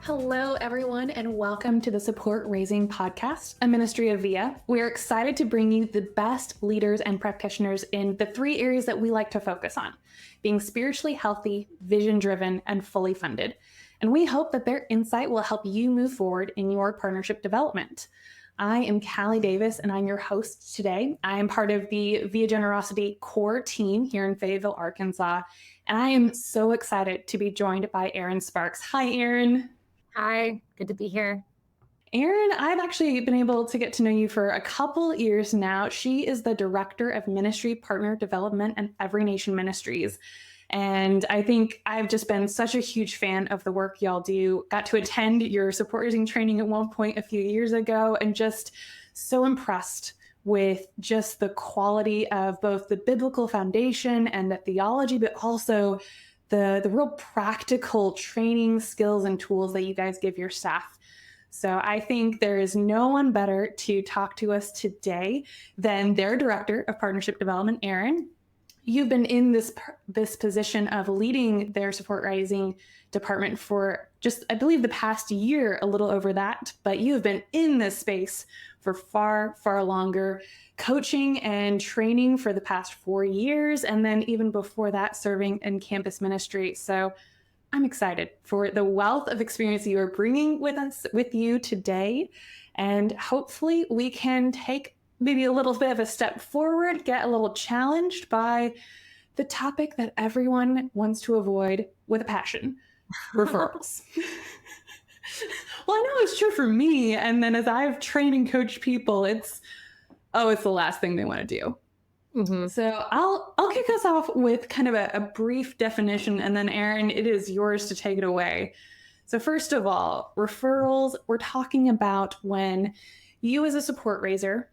Hello, everyone, and welcome to the Support Raising Podcast, a ministry of VIA. We are excited to bring you the best leaders and practitioners in the three areas that we like to focus on: being spiritually healthy, vision-driven, and fully funded. And we hope that their insight will help you move forward in your partnership development. I am Callie Davis, and I'm your host today. I am part of the VIA Generosity core team here in Fayetteville, Arkansas, and I am so excited to be joined by Erin Sparks. Hi, Erin. Hi, good to be here. Erin, I've actually been able to get to know you for a couple years now. She is the Director of Ministry Partner Development at Every Nation Ministries. And I think I've just been such a huge fan of the work y'all do. Got to attend your support raising training at one point a few years ago, and just so impressed with just the quality of both the biblical foundation and the theology, but also the real practical training skills and tools that you guys give your staff. So I think there is no one better to talk to us today than their Director of Partnership Development, Erin. You've been in this position of leading their support raising department for just, I believe, the past year, a little over that, but you have been in this space for far, far longer, coaching and training for the past 4 years, and then even before that, serving in campus ministry. So I'm excited for the wealth of experience you are bringing with you today, and hopefully we can take maybe a little bit of a step forward, get a little challenged by the topic that everyone wants to avoid with a passion: referrals. Well, I know it's true for me. And then as I've trained and coached people, it's the last thing they want to do. Mm-hmm. So I'll kick us off with kind of a brief definition, and then Erin, it is yours to take it away. So first of all, referrals, we're talking about when you as a support raiser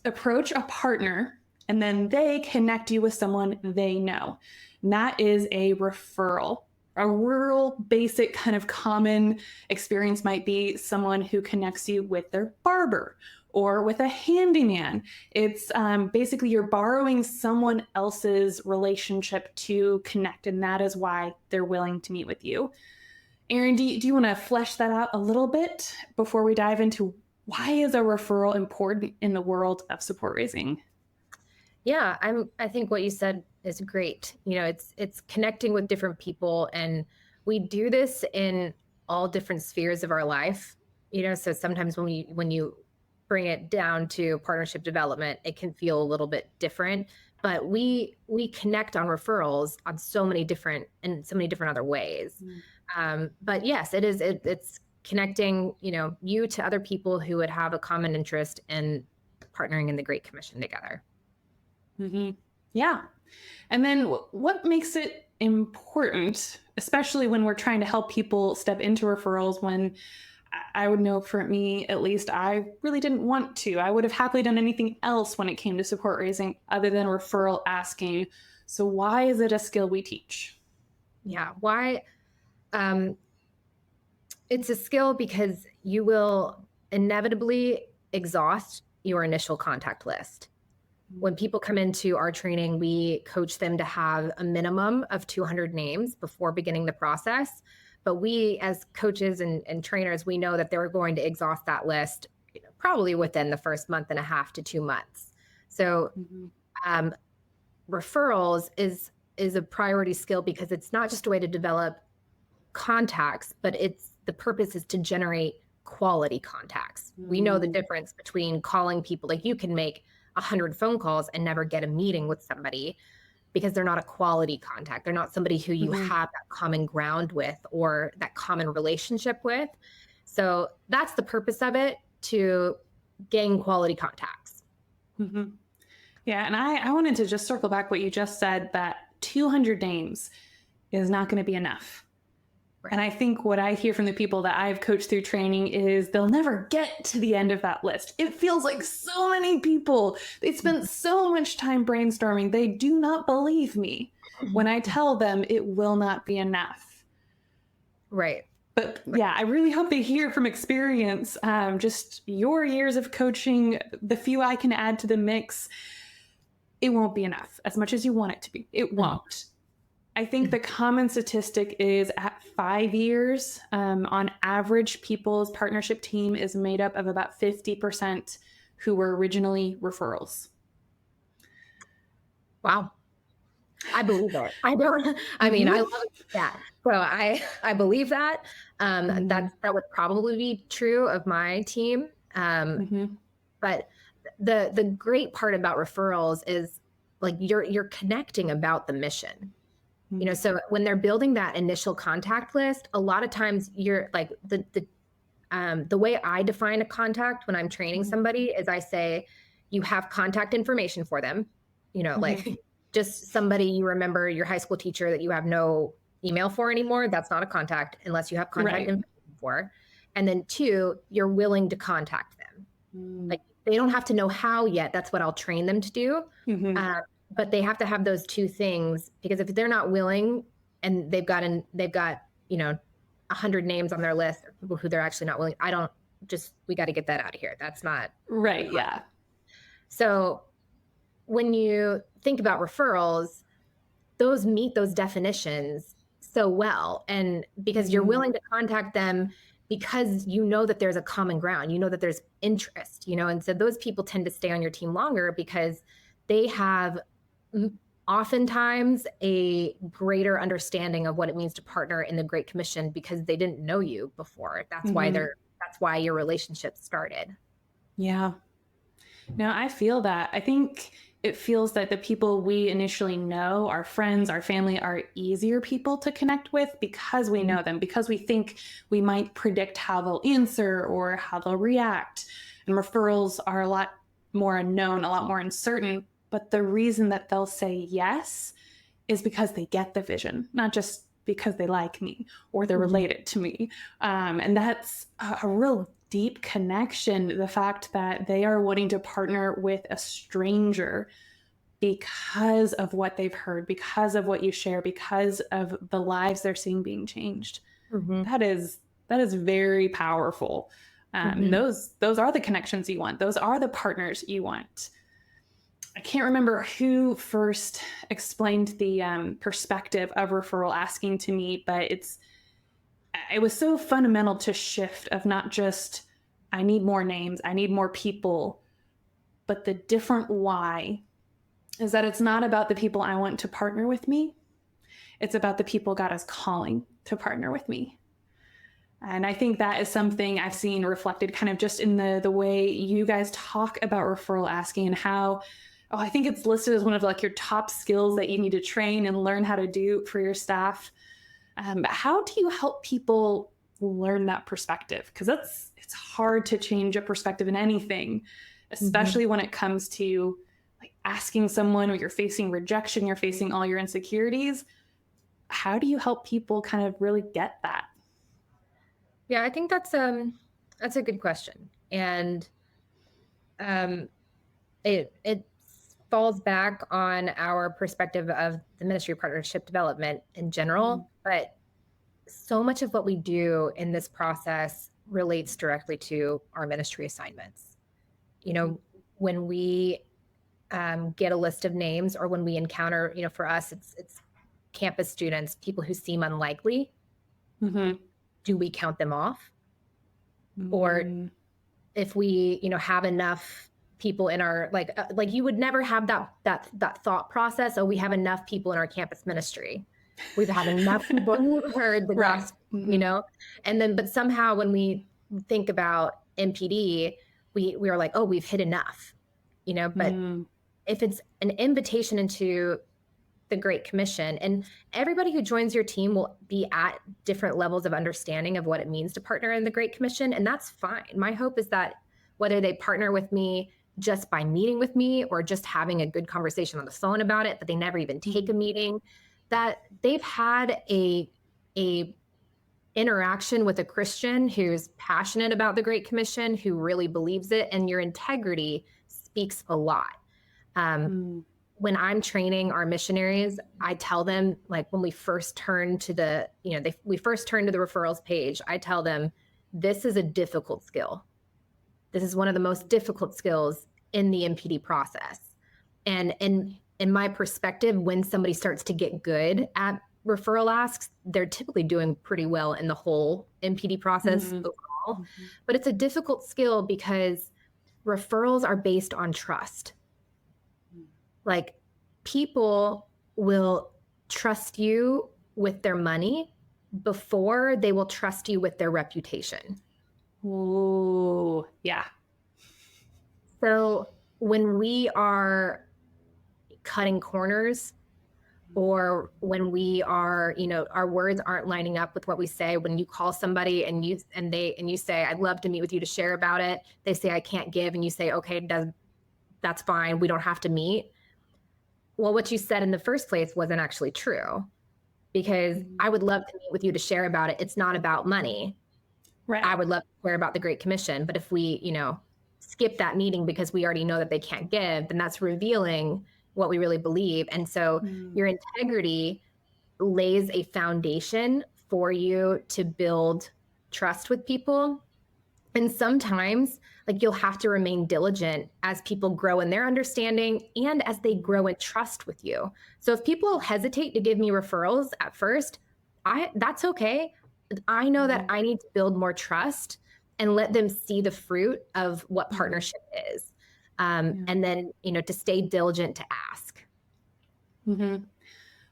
approach a partner and then they connect you with someone they know. And that is a referral. A rural, basic kind of common experience might be someone who connects you with their barber or with a handyman. It's basically you're borrowing someone else's relationship to connect, and that is why they're willing to meet with you. Erin, do you want to flesh that out a little bit before we dive into why is a referral important in the world of support raising? Yeah, I think what you said is great. You know, it's connecting with different people, and we do this in all different spheres of our life. You know, so sometimes when you bring it down to partnership development, it can feel a little bit different, but we connect on referrals on so many different other ways. But yes, it's connecting, you to other people who would have a common interest in partnering in the Great Commission together. Mm-hmm. Yeah. And then what makes it important, especially when we're trying to help people step into referrals, when I would know for me, at least, I really didn't want to. I would have happily done anything else when it came to support raising other than referral asking. So why is it a skill we teach? Yeah. Why? It's a skill because you will inevitably exhaust your initial contact list. When people come into our training, we coach them to have a minimum of 200 names before beginning the process. But we, as coaches and trainers, we know that they're going to exhaust that list probably within the first month and a half to 2 months. So referrals is a priority skill because it's not just a way to develop contacts, but the purpose is to generate quality contacts. We know the difference between calling people. Like, you can make 100 phone calls and never get a meeting with somebody because they're not a quality contact. They're not somebody who you have that common ground with or that common relationship with. So that's the purpose of it, to gain quality contacts. Mm-hmm. Yeah. And I wanted to just circle back what you just said, that 200 names is not going to be enough. Right. And I think what I hear from the people that I've coached through training is they'll never get to the end of that list. It feels like so many people. They spent so much time brainstorming. They do not believe me when I tell them it will not be enough. Right. But yeah, I really hope they hear from experience, just your years of coaching, the few I can add to the mix. It won't be enough as much as you want it to be. It won't. I think the common statistic is at 5 years, on average, people's partnership team is made up of about 50% who were originally referrals. Wow. I believe it. I don't, I mean, I Hmm. love that. So I believe that. Hmm. That would probably be true of my team. Hmm. But the great part about referrals is like you're connecting about the mission. So when they're building that initial contact list, a lot of times you're like the way I define a contact when I'm training Hmm. somebody is I say you have contact information for them, Hmm. like just somebody you remember your high school teacher that you have no email for anymore. That's not a contact unless you have contact Right. information for. And then two, you're willing to contact them. Like they don't have to know how yet. That's what I'll train them to do. Mm-hmm. But they have to have those two things because if they're not willing and they've got 100 names on their list of people who they're actually not willing. We got to get that out of here. That's not. Right. Yeah. So when you think about referrals, those meet those definitions so well. And because you're Mm-hmm. willing to contact them because you know that there's a common ground, you know that there's interest, and so those people tend to stay on your team longer because they have oftentimes a greater understanding of what it means to partner in the Great Commission because they didn't know you before. Mm-hmm. That's why your relationship started. Yeah. No, I feel that. I think it feels that the people we initially know, our friends, our family, are easier people to connect with because we know them, because we think we might predict how they'll answer or how they'll react. And referrals are a lot more unknown, a lot more uncertain. But the reason that they'll say yes is because they get the vision, not just because they like me or they're Mhm. related to me. And that's a real deep connection. The fact that they are wanting to partner with a stranger because of what they've heard, because of what you share, because of the lives they're seeing being changed. Mhm. That is very powerful. Mhm. Those are the connections you want. Those are the partners you want. I can't remember who first explained the perspective of referral asking to me, but it was so fundamental to shift of not just I need more names, I need more people, but the different why is that it's not about the people I want to partner with me. It's about the people God is calling to partner with me. And I think that is something I've seen reflected kind of just in the way you guys talk about referral asking and how, oh, I think it's listed as one of like your top skills that you need to train and learn how to do for your staff. How do you help people learn that perspective? Because it's hard to change a perspective in anything, Mhm. especially when it comes to like asking someone or you're facing rejection, you're facing all your insecurities. How do you help people kind of really get that? Yeah, I think that's a good question. And um it falls back on our perspective of the ministry partnership development in Mhm. general, but so much of what we do in this process relates directly to our ministry assignments. You Mhm. know, when we get a list of names or when we encounter, for us, it's campus students, people who seem unlikely. Mhm. Do we count them off? Or Mm. if we, have enough people in our like you would never have that thought process. Oh, we have enough people in our campus ministry. We've had enough people who heard the Right. gospel, Mhm. and then but somehow when we think about MPD, we are like, oh, we've hit enough, but Mm. if it's an invitation into the Great Commission, and everybody who joins your team will be at different levels of understanding of what it means to partner in the Great Commission, and that's fine. My hope is that whether they partner with me just by meeting with me or just having a good conversation on the phone about it, but they never even take a Mhm. meeting, that they've had a interaction with a Christian who's passionate about the Great Commission, who really believes it, and your integrity speaks a lot. Um, Mm. when I'm training our missionaries, I tell them, like, when we first turn to we first turn to the referrals page, I tell them, this is a difficult skill. This is one of the most difficult skills in the MPD process. And in my perspective, when somebody starts to get good at referral asks, they're typically doing pretty well in the whole MPD process Mhm. overall. Mhm. But it's a difficult skill because referrals are based on trust. Like, people will trust you with their money before they will trust you with their reputation. Ooh, yeah. So when we are cutting corners, or when we are, our words aren't lining up with what we say, when you call somebody and you say, I'd love to meet with you to share about it, they say, I can't give, and you say, okay, that's fine, we don't have to meet. Well, what you said in the first place wasn't actually true, because Mhm. I would love to meet with you to share about it. It's not about money. I Right. would love to share about the Great Commission. But if we, skip that meeting because we already know that they can't give, then that's revealing what we really believe. And so Mm. your integrity lays a foundation for you to build trust with people. And sometimes, like, you'll have to remain diligent as people grow in their understanding and as they grow in trust with you. So if people hesitate to give me referrals at first, that's okay. I know that Mhm. I need to build more trust and let them see the fruit of what Mhm. partnership is. Yeah. And then, to stay diligent to ask. Mhm.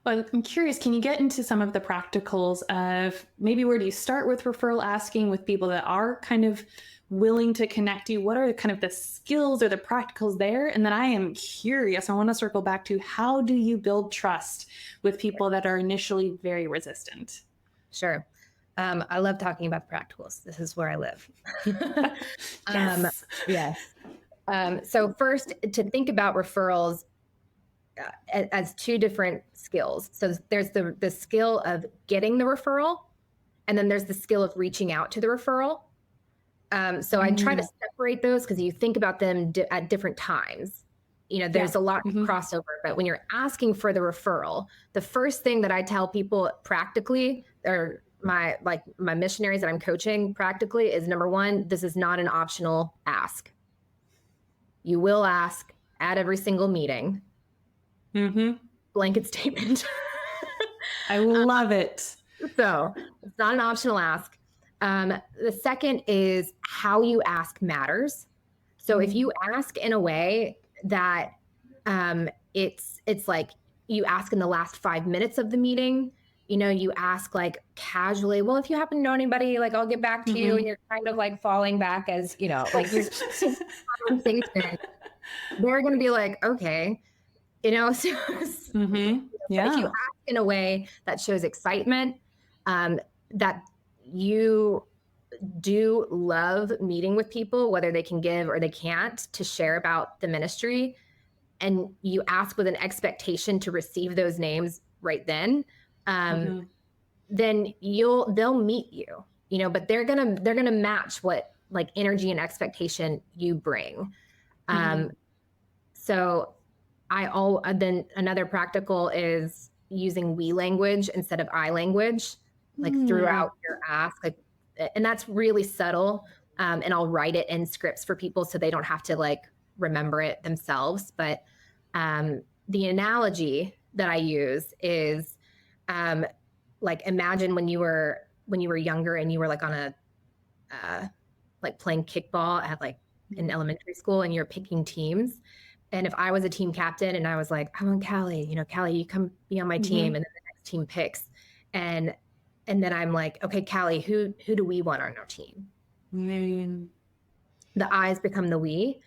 Well, I'm curious, can you get into some of the practicals of maybe where do you start with referral asking with people that are kind of willing to connect you? What are kind of the skills or the practicals there? And then I am curious, I want to circle back to how do you build trust with people that are initially very resistant? Sure. I love talking about the practicals. This is where I live. um, Yes. yes. So first, to think about referrals as two different skills. So there's the skill of getting the referral, and then there's the skill of reaching out to the referral. So I try to Mm. separate those because you think about them at different times. Yeah. There's a lot of Hmm. crossover, but when you're asking for the referral, the first thing that I tell people practically, or my missionaries that I'm coaching practically, is number one, this is not an optional ask. You will ask at every single meeting. Hmm. Blanket statement. I love it. So it's not an optional ask. The second is how you ask matters. So if Mm. you ask in a way that it's like you ask in the last 5 minutes of the meeting, you ask like casually, well, if you happen to know anybody, like I'll get back to you, and Hmm. you're kind of like falling back as, like you're conversation, they're going to be like, okay, so, Hmm. but if you Yeah. ask in a way that shows excitement, that you do love meeting with people, whether they can give or they can't, to share about the ministry, and you ask with an expectation to receive those names right um, Hmm. then they'll meet you, but they're gonna match what, like, energy and expectation you bring. Hmm. Um, so then another practical is using we language instead of I language, like Mm. throughout your ask, like, and that's really subtle. And I'll write it in scripts for people so they don't have to like remember it themselves. But the analogy that I use is, um, like, imagine when you were younger and you were like on like playing kickball at like in elementary school, and you're picking teams. And if I was a team captain and I was like, I want Callie, Callie, you come be on my team, Hmm. and then the next team picks. And then I'm like, okay, Callie, who do we want on our team? Mm. The I's become the we.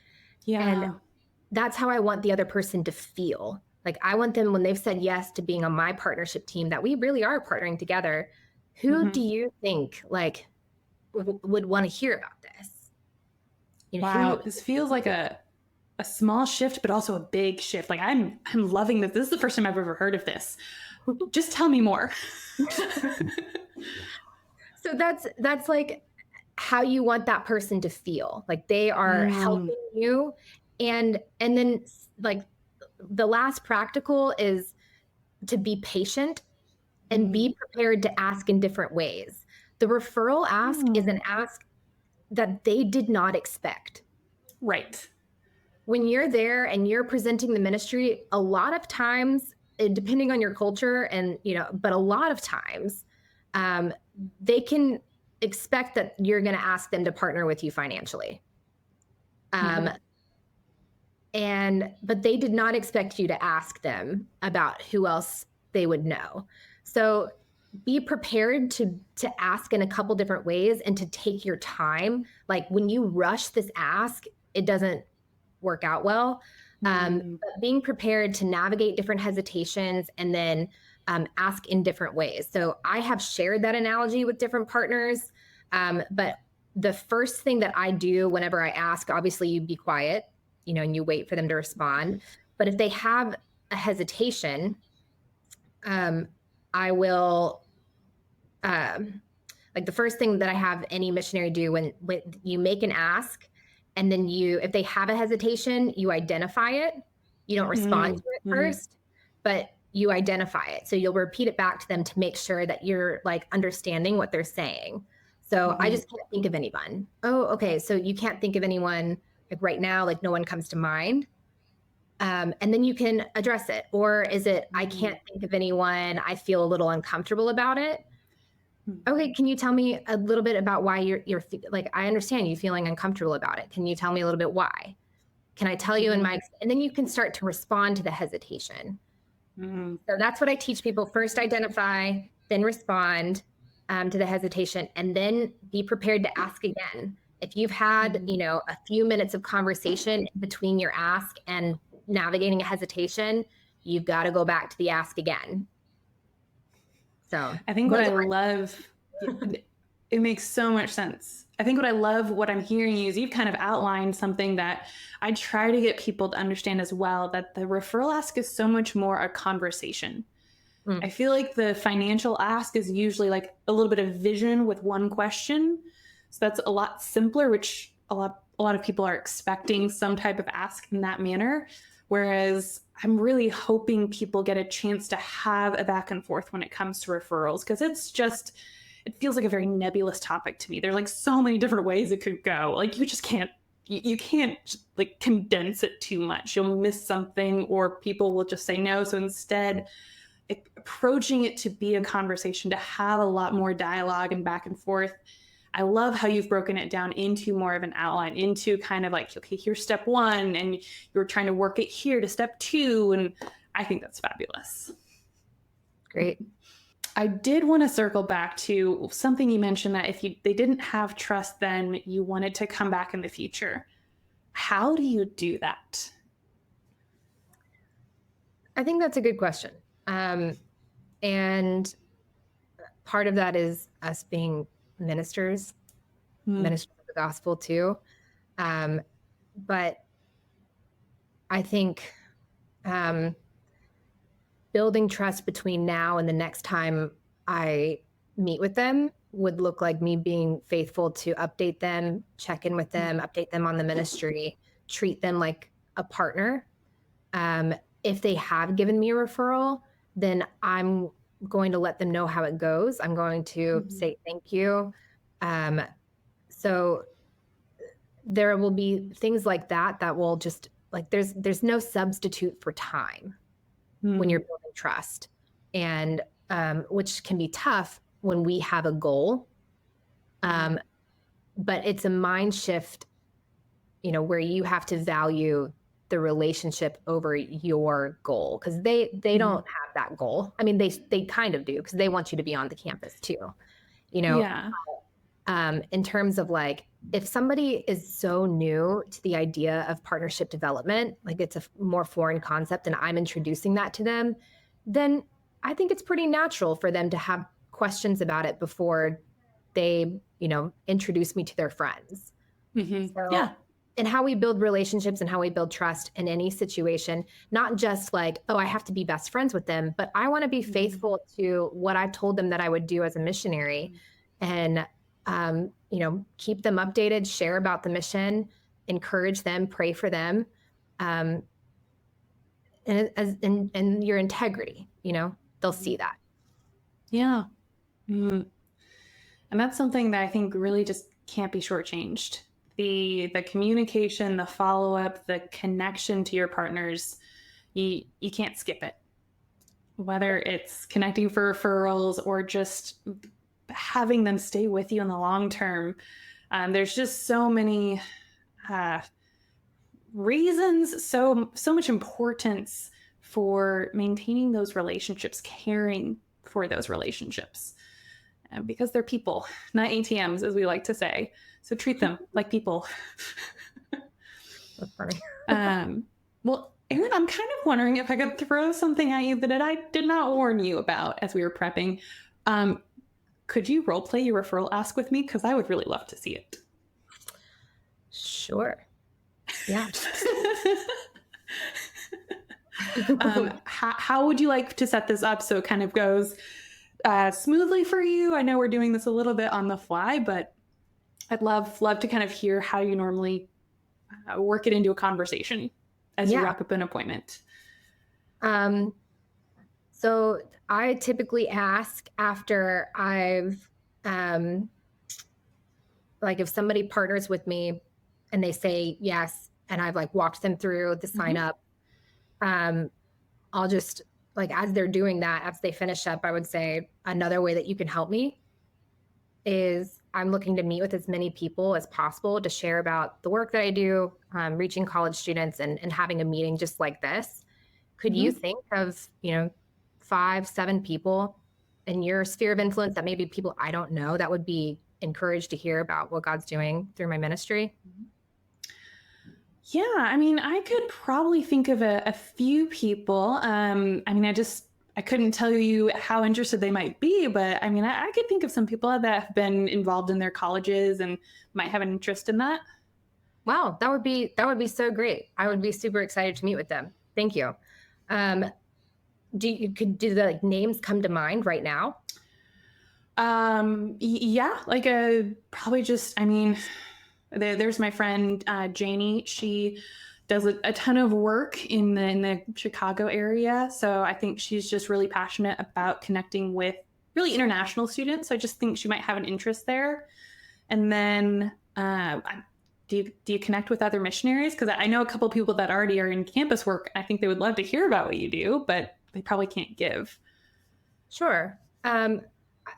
And Yeah. that's how I want the other person to feel. Like, I want them, when they've said yes to being on my partnership team, that we really are partnering together. Who do Hmm. you think like would want to hear about this? Wow. Who This feels like a small shift, but also a big shift. Like I'm loving this. This is the first time I've ever heard of this. Just tell me more. So that's like how you want that person to feel. Like they are Mm. helping you. And then, like, the last practical is to be patient and Mhm. be prepared to ask in different ways. The referral ask is Mm. an ask that they did not expect. Right. When you're there and you're presenting the ministry, a lot of times depending on your culture and, but a lot of times they can expect that you're going to ask them to partner with you financially. But they did not expect you to ask them about who else they would know. So be prepared to ask in a couple different ways and to take your time. Like when you rush this ask, it doesn't work out well. But being prepared to navigate different hesitations and then ask in different ways. So I have shared that analogy with different partners. But the first thing that I do whenever I ask, obviously you be quiet, and you wait for them to respond. But if they have a hesitation, I will, like the first thing that I have any missionary do when you make an ask, and then if they have a hesitation, you identify it. You don't respond to it first, but you identify it. So you'll repeat it back to them to make sure that you're like understanding what they're saying. So I just can't think of anyone. Oh, okay. So you can't think of anyone like right now, like no one comes to mind. And then you can address it. Or is it, I can't think of anyone, I feel a little uncomfortable about it. Okay, can you tell me a little bit about why you're like, I understand you feeling uncomfortable about it. Can you tell me a little bit why? Can I tell you and then you can start to respond to the hesitation. So that's what I teach people. First identify, then respond to the hesitation, and then be prepared to ask again. If you've had, a few minutes of conversation between your ask and navigating a hesitation, you've got to go back to the ask again. So I think what I love, it makes so much sense. I think what I'm hearing is you've kind of outlined something that I try to get people to understand as well, that the referral ask is so much more a conversation. I feel like the financial ask is usually like a little bit of vision with one question. So that's a lot simpler, which a lot of people are expecting some type of ask in that manner. Whereas I'm really hoping people get a chance to have a back and forth when it comes to referrals, because it feels like a very nebulous topic to me. There's like so many different ways it could go. Like you just can't, you can't like condense it too much. You'll miss something or people will just say no. So instead, approaching it to be a conversation, to have a lot more dialogue and back and forth. I love how you've broken it down into more of an outline, into kind of like, okay, here's step one, and you're trying to work it here to step two. And I think that's fabulous. Great. I did want to circle back to something you mentioned, that if they didn't have trust, then you wanted to come back in the future. How do you do that? I think that's a good question. And part of that is us being ministers of the gospel too. But I think building trust between now and the next time I meet with them would look like me being faithful to update them, check in with them, update them on the ministry, treat them like a partner. If they have given me a referral, then I'm going to let them know how it goes. I'm going to say thank you. So there will be things like that will just like, there's no substitute for time when you're building trust, and which can be tough when we have a goal. But it's a mind shift, where you have to value the relationship over your goal, because they don't have that goal. I mean, they kind of do, because they want you to be on the campus too, Yeah. In terms of like, if somebody is so new to the idea of partnership development, like it's a more foreign concept and I'm introducing that to them, then I think it's pretty natural for them to have questions about it before they, introduce me to their friends. So, Yeah. and how we build relationships and how we build trust in any situation, not just like, oh, I have to be best friends with them, but I want to be faithful to what I told them that I would do as a missionary, and, keep them updated, share about the mission, encourage them, pray for them. And your integrity, they'll see that. Yeah. And that's something that I think really just can't be shortchanged. The communication, the follow-up, the connection to your partners, you can't skip it. whether it's connecting for referrals or just having them stay with you in the long term. There's just so many uh, reasons, so much importance for maintaining those relationships, caring for those relationships, because they're people, not ATMs, as we like to say. So treat them like people. That's funny. Well, Erin, I'm kind of wondering if I could throw something at you that I did not warn you about as we were prepping. Could you role play your referral ask with me? Because I would really love to see it. Sure. Yeah. How would you like to set this up so it kind of goes smoothly for you? I know we're doing this a little bit on the fly, but I'd love to kind of hear how you normally work it into a conversation as you wrap up an appointment. So I typically ask after I've, like if somebody partners with me and they say yes, and I've like walked them through the sign up, I'll just like, as they're doing that, as they finish up, I would say another way that you can help me is I'm looking to meet with as many people as possible to share about the work that I do, reaching college students and having a meeting just like this. Could you think of, 5, 7 people in your sphere of influence that maybe people I don't know that would be encouraged to hear about what God's doing through my ministry? Yeah, I mean, I could probably think of a few people. I mean, I couldn't tell you how interested they might be, but I mean, I could think of some people that have been involved in their colleges and might have an interest in that. Wow, that would be so great. I would be super excited to meet with them. Thank you. Do the like names come to mind right now? Yeah, like probably just, I mean, there's my friend Janie. She does a ton of work in the Chicago area. So I think she's just really passionate about connecting with really international students. So I just think she might have an interest there. And then do you connect with other missionaries? Because I know a couple of people that already are in campus work. I think they would love to hear about what you do, but they probably can't give. Sure.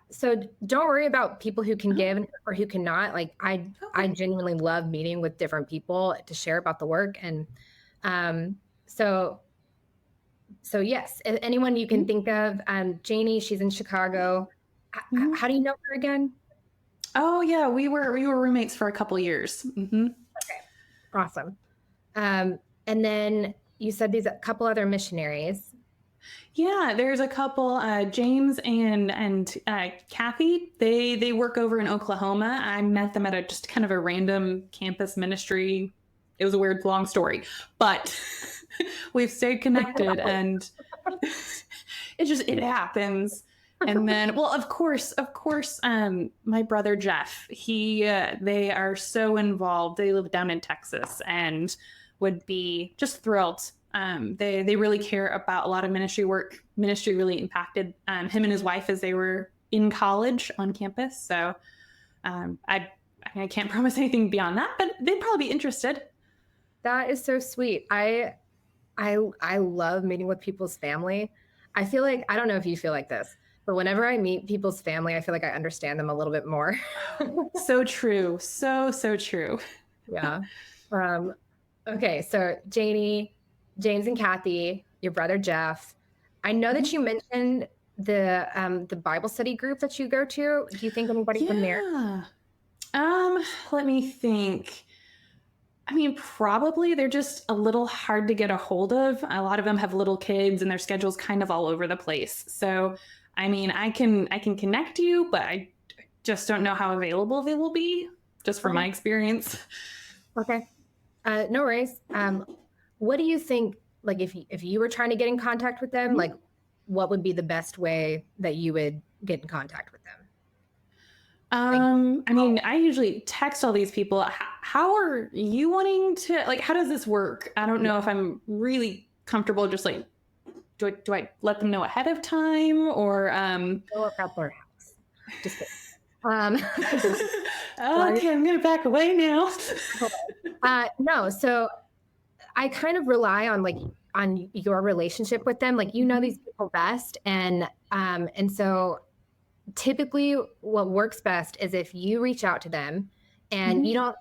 So don't worry about people who can give or who cannot. Like I genuinely love meeting with different people to share about the work. And so yes, anyone you can think of, Janie, she's in Chicago. How do you know her again? Oh yeah, we were roommates for a couple years. Okay, awesome. And then you said a couple other missionaries. Yeah, there's a couple, James and Kathy. They work over in Oklahoma. I met them at just kind of a random campus ministry. It was a weird, long story, but we've stayed connected, and it happens. And then, well, of course, my brother Jeff. They are so involved. They live down in Texas and would be just thrilled. They really care about a lot of ministry work. Ministry really impacted him and his wife as they were in college on campus. So I can't promise anything beyond that, but they'd probably be interested. That is so sweet. I love meeting with people's family. I feel like, I don't know if you feel like this, but whenever I meet people's family, I feel like I understand them a little bit more. So true. So true. Yeah. Okay. So Janie, James and Kathy, your brother Jeff. I know that you mentioned the Bible study group that you go to. Do you think anybody from there? Let me think. I mean, probably they're just a little hard to get a hold of. A lot of them have little kids and their schedule's kind of all over the place. So, I mean, I can connect you, but I just don't know how available they will be, just from my experience. Okay. No worries. What do you think, like if you were trying to get in contact with them, like what would be the best way that you would get in contact with them? I mean, I usually text all these people. How are you wanting to, like, how does this work? I don't know if I'm really comfortable just like, do I let them know ahead of time or go up at their house? Just kidding. Okay, I'm gonna back away now. No, so I kind of rely on like on your relationship with them. Like, you know, these people best. And so typically what works best is if you reach out to them and you don't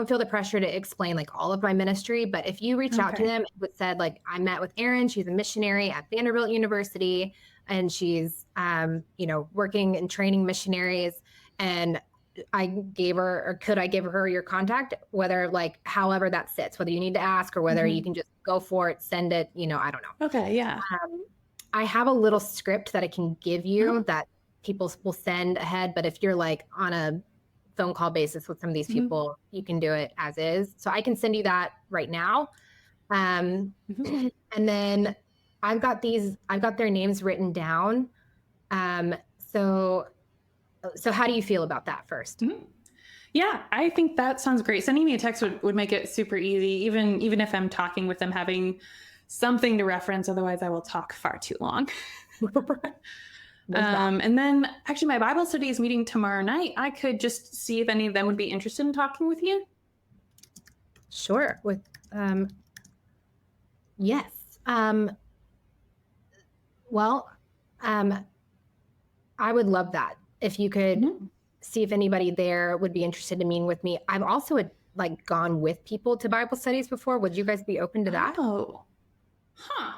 feel the pressure to explain like all of my ministry, but if you reach out to them and said like, I met with Erin, she's a missionary at Vanderbilt University, and she's working and training missionaries, and I gave her, or could I give her your contact, whether like however that sits, whether you need to ask or whether you can just go for it, send it, I don't know. Okay, yeah. I have a little script that I can give you that people will send ahead, but if you're like on a phone call basis with some of these people, you can do it as is. So I can send you that right now. And then I've got their names written down. So how do you feel about that first? Yeah, I think that sounds great. Sending me a text would make it super easy, even if I'm talking with them, having something to reference. Otherwise, I will talk far too long. And then actually my Bible study is meeting tomorrow night. I could just see if any of them would be interested in talking with you. Sure. Yes. I would love that. If you could see if anybody there would be interested in meeting with me. I've also like gone with people to Bible studies before. Would you guys be open to that? Oh, I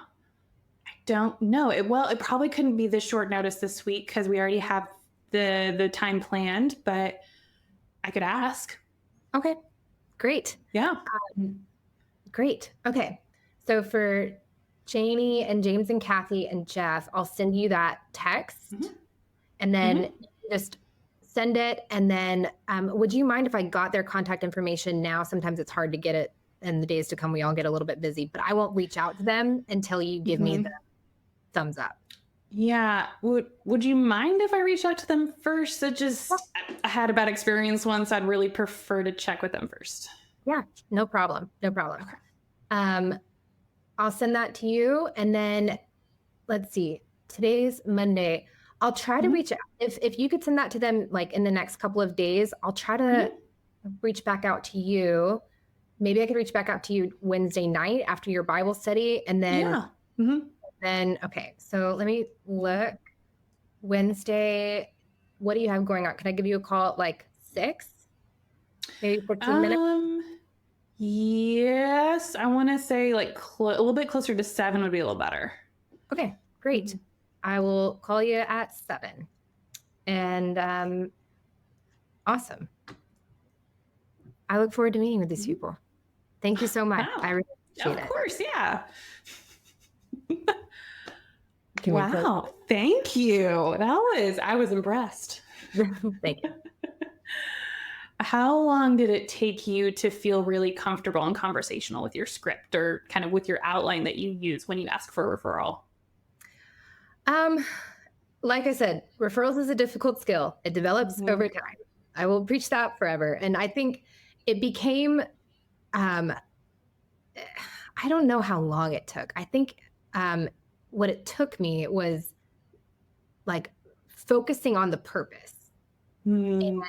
don't know. It probably couldn't be this short notice this week because we already have the time planned, but I could ask. Okay, great. Yeah. Great. Okay. So for Janie and James and Kathy and Jeff, I'll send you that text and then just send it. And then would you mind if I got their contact information now? Sometimes it's hard to get it in the days to come. We all get a little bit busy, but I won't reach out to them until you give me the thumbs up. Yeah. Would you mind if I reach out to them first? I had a bad experience once. I'd really prefer to check with them first. Yeah, no problem. Okay. I'll send that to you. And then let's see, today's Monday. I'll try to reach out. If you could send that to them like in the next couple of days, I'll try to reach back out to you. Maybe I could reach back out to you Wednesday night after your Bible study. And then, okay. So let me look. Wednesday, what do you have going on? Can I give you a call at like 6? Maybe 14 minutes? Yes. I want to say like a little bit closer to 7 would be a little better. Okay, great. I will call you at 7. And awesome. I look forward to meeting with these people. Thank you so much. Wow. I really appreciate it. Of course, yeah. Wow. Thank you. I was impressed. Thank you. How long did it take you to feel really comfortable and conversational with your script or kind of with your outline that you use when you ask for a referral? Like I said, referrals is a difficult skill. It develops over time. I will preach that forever. And I think it became, I don't know how long it took. I think what it took me was like focusing on the purpose. And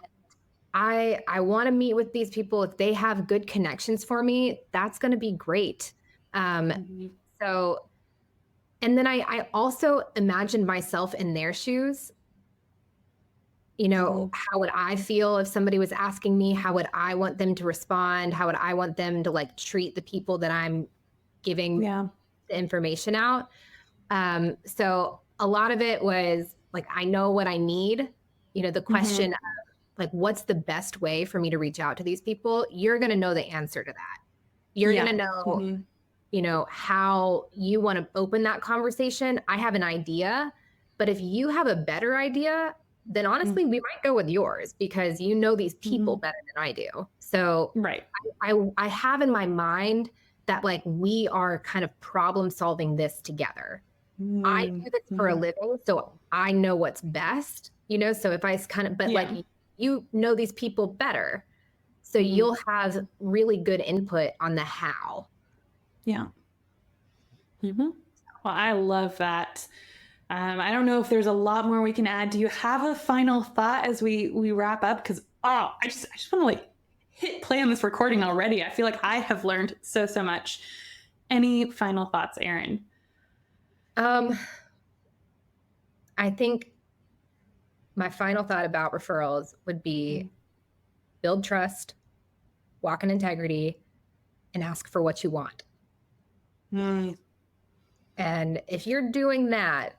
I want to meet with these people. If they have good connections for me, that's going to be great. So, and then I also imagined myself in their shoes. How would I feel if somebody was asking me? How would I want them to respond? How would I want them to like treat the people that I'm giving the information out? So a lot of it was like, I know what I need. The question of like, what's the best way for me to reach out to these people? You're going to know the answer to that. You're going to know, how you want to open that conversation. I have an idea, but if you have a better idea, then honestly, we might go with yours because you know these people better than I do. So I have in my mind that like we are kind of problem solving this together. I do this for a living, so I know what's best, so if I but like, these people better. So you'll have really good input on the how. Yeah. Well, I love that. I don't know if there's a lot more we can add. Do you have a final thought as we wrap up? Because I just want to like hit play on this recording already. I feel like I have learned so much. Any final thoughts, Erin? Um, I think my final thought about referrals would be build trust, walk in integrity, and ask for what you want. Mm. And if you're doing that,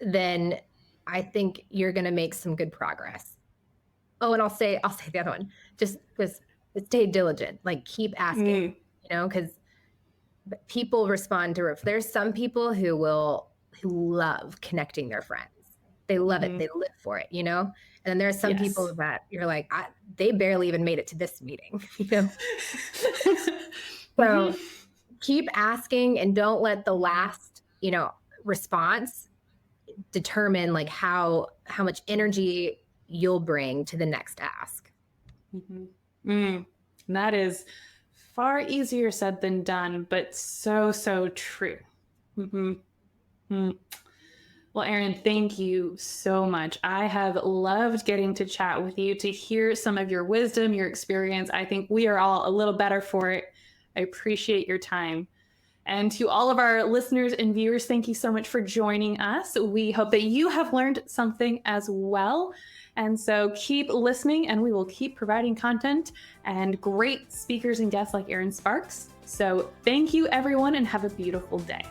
then I think you're going to make some good progress. Oh, and I'll say the other one. Just stay diligent. Like keep asking, because people respond to there's some people who love connecting their friends. They love it. They live for it, And then there's some people that you're like, they barely even made it to this meeting, So keep asking and don't let the last, response determine like how much energy you'll bring to the next ask. That is far easier said than done, but so true. Well, Erin, thank you so much. I have loved getting to chat with you, to hear some of your wisdom, your experience. I think we are all a little better for it. I appreciate your time. And to all of our listeners and viewers, thank you so much for joining us. We hope that you have learned something as well. And so keep listening, and we will keep providing content and great speakers and guests like Erin Sparks. So thank you, everyone, and have a beautiful day.